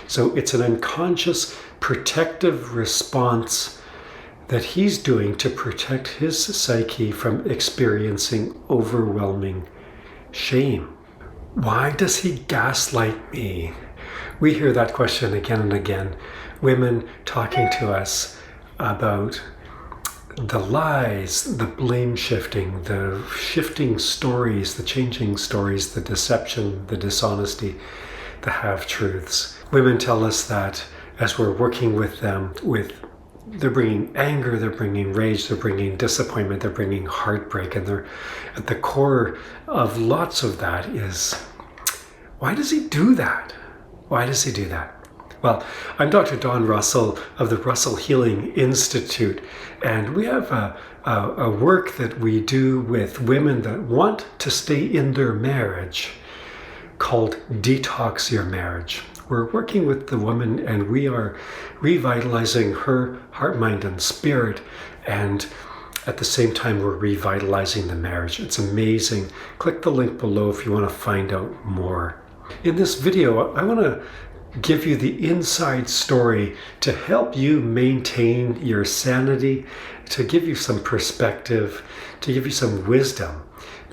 So it's an unconscious protective response that he's doing to protect his psyche from experiencing overwhelming shame. Why does he gaslight me? We hear that question again and again. Women talking to us about the lies, the blame shifting, the shifting stories, the changing stories, the deception, the dishonesty, the half-truths. Women tell us that as we're working with them, they're bringing anger, they're bringing rage, they're bringing disappointment, they're bringing heartbreak, and they're at the core of lots of that is, why does he do that? Why does he do that? Well, I'm Dr. Don Russell of the Russell Healing Institute, and we have a work that we do with women that want to stay in their marriage called Detox Your Marriage. We're working with the woman and we are revitalizing her heart, mind, and spirit, and at the same time we're revitalizing the marriage. It's amazing. Click the link below if you want to find out more. In this video, I want to give you the inside story to help you maintain your sanity, to give you some perspective, to give you some wisdom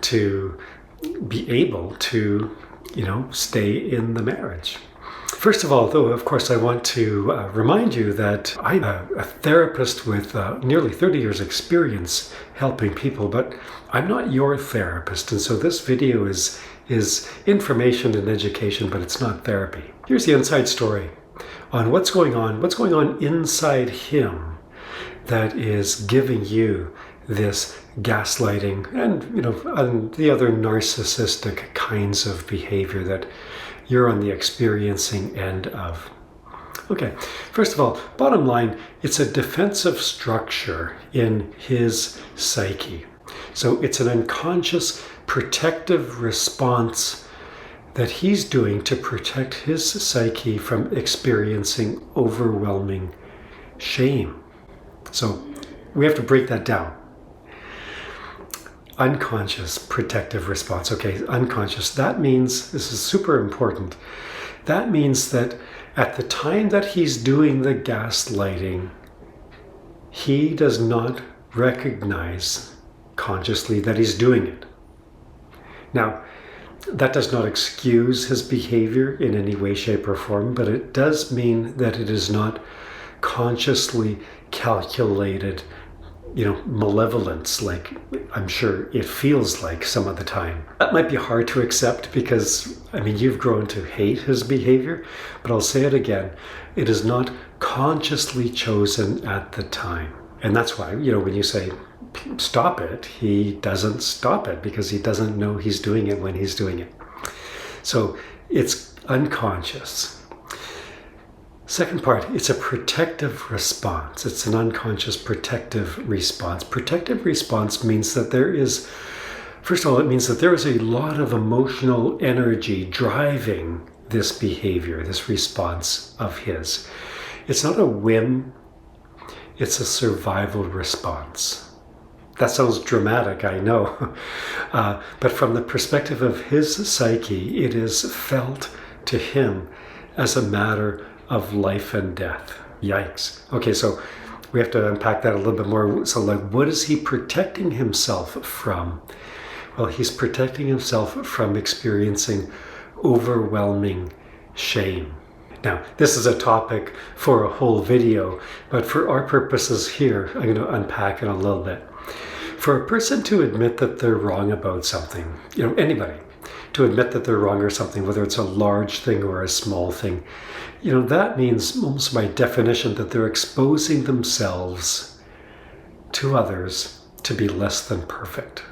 to be able to, stay in the marriage. First of all, though, of course, I want to remind you that I'm a therapist with nearly 30 years experience helping people, but I'm not your therapist. And so this video is information and education, but it's not therapy. Here's the inside story on what's going on inside him that is giving you this gaslighting and the other narcissistic kinds of behavior that you're on the experiencing end of. Okay, first of all, bottom line, it's a defensive structure in his psyche. So it's an unconscious protective response that he's doing to protect his psyche from experiencing overwhelming shame. So we have to break that down. Unconscious protective response. Okay, unconscious. That means, this is super important, that means that at the time that he's doing the gaslighting, he does not recognize consciously that he's doing it. Now, that does not excuse his behavior in any way, shape, or form, but it does mean that it is not consciously calculated, malevolence, like I'm sure it feels like some of the time. That might be hard to accept because, you've grown to hate his behavior, but I'll say it again, it is not consciously chosen at the time. And that's why, when you say, stop it, he doesn't stop it because he doesn't know he's doing it when he's doing it. So it's unconscious. Second part, it's a protective response. It's an unconscious protective response. Protective response means that first of all, it means that there is a lot of emotional energy driving this behavior, this response of his. It's not a whim, it's a survival response. That sounds dramatic, I know. But from the perspective of his psyche, it is felt to him as a matter of life and death. Yikes. Okay, so we have to unpack that a little bit more. So what is he protecting himself from? Well, he's protecting himself from experiencing overwhelming shame. Now, this is a topic for a whole video, but for our purposes here, I'm going to unpack it a little bit. For a person to admit that they're wrong about something, anybody, to admit that they're wrong or something, whether it's a large thing or a small thing, that means almost by definition that they're exposing themselves to others to be less than perfect.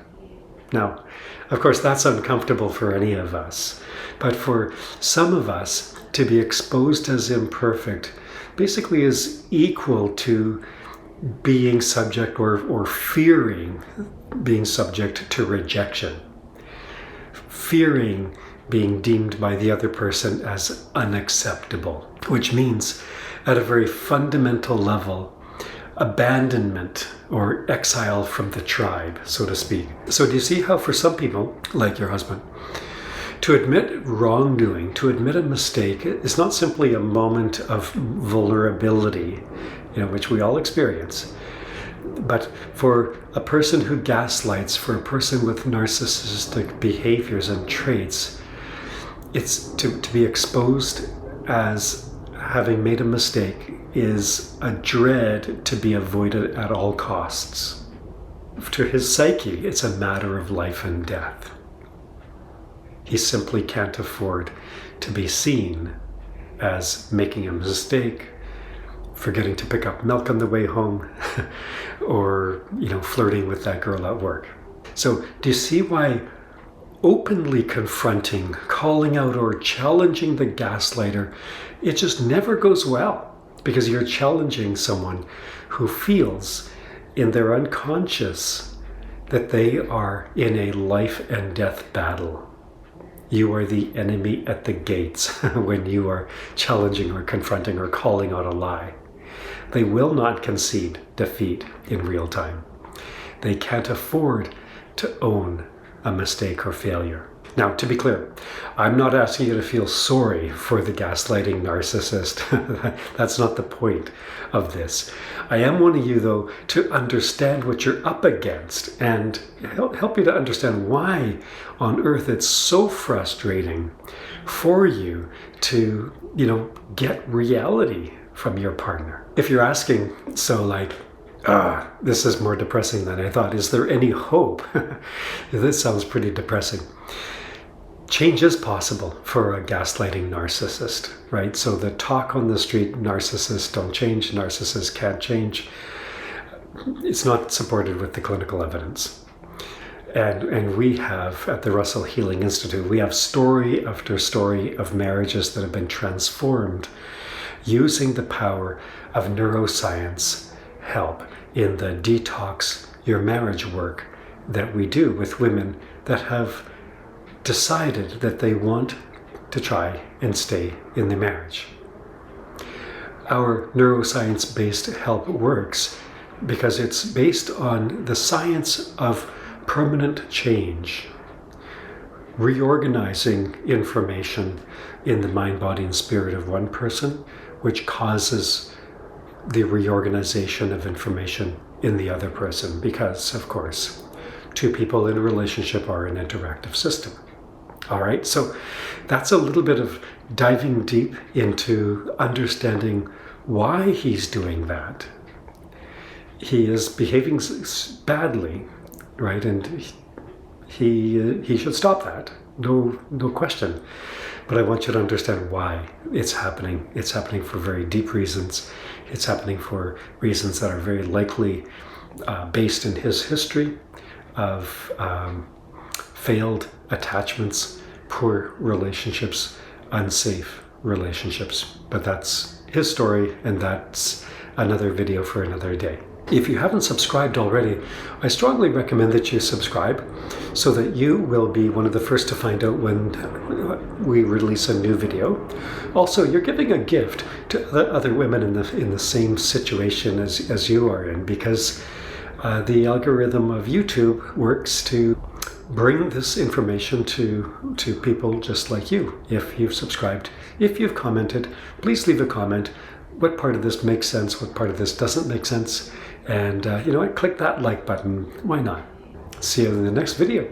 Now, of course, that's uncomfortable for any of us, but for some of us, to be exposed as imperfect basically is equal to being subject or fearing being subject to rejection. Fearing being deemed by the other person as unacceptable, which means at a very fundamental level, abandonment or exile from the tribe, so to speak. So do you see how for some people, like your husband, To admit wrongdoing, to admit a mistake, is not simply a moment of vulnerability, which we all experience. But for a person who gaslights, for a person with narcissistic behaviors and traits, it's to be exposed as having made a mistake is a dread to be avoided at all costs. To his psyche, it's a matter of life and death. He simply can't afford to be seen as making a mistake, forgetting to pick up milk on the way home, or, flirting with that girl at work. So do you see why openly confronting, calling out, or challenging the gaslighter, it just never goes well? Because you're challenging someone who feels in their unconscious that they are in a life and death battle. You are the enemy at the gates when you are challenging or confronting or calling out a lie. They will not concede defeat in real time. They can't afford to own a mistake or failure. Now, to be clear, I'm not asking you to feel sorry for the gaslighting narcissist. That's not the point of this. I am wanting you, though, to understand what you're up against and help you to understand why on earth it's so frustrating for you to, get reality from your partner. If you're asking, this is more depressing than I thought. Is there any hope? This sounds pretty depressing. Change is possible for a gaslighting narcissist, right? So the talk on the street, narcissists don't change, narcissists can't change, it's not supported with the clinical evidence. And we have, at the Russell Healing Institute, we have story after story of marriages that have been transformed using the power of neuroscience help in the detox your marriage work that we do with women that have decided that they want to try and stay in the marriage. Our neuroscience-based help works because it's based on the science of permanent change, reorganizing information in the mind, body, and spirit of one person, which causes the reorganization of information in the other person, because, of course, two people in a relationship are an interactive system. All right, so that's a little bit of diving deep into understanding why he's doing that. He is behaving badly, right? And he should stop that. No question. But I want you to understand why it's happening. It's happening for very deep reasons. It's happening for reasons that are very likely based in his history of failed attachments, poor relationships, unsafe relationships. But that's his story, and that's another video for another day. If you haven't subscribed already, I strongly recommend that you subscribe so that you will be one of the first to find out when we release a new video. Also, you're giving a gift to other women in the same situation as you are in, because the algorithm of YouTube works to bring this information to people just like you. If you've subscribed, if you've commented, please leave a comment. What part of this makes sense? What part of this doesn't make sense? And click that like button. Why not? See you in the next video.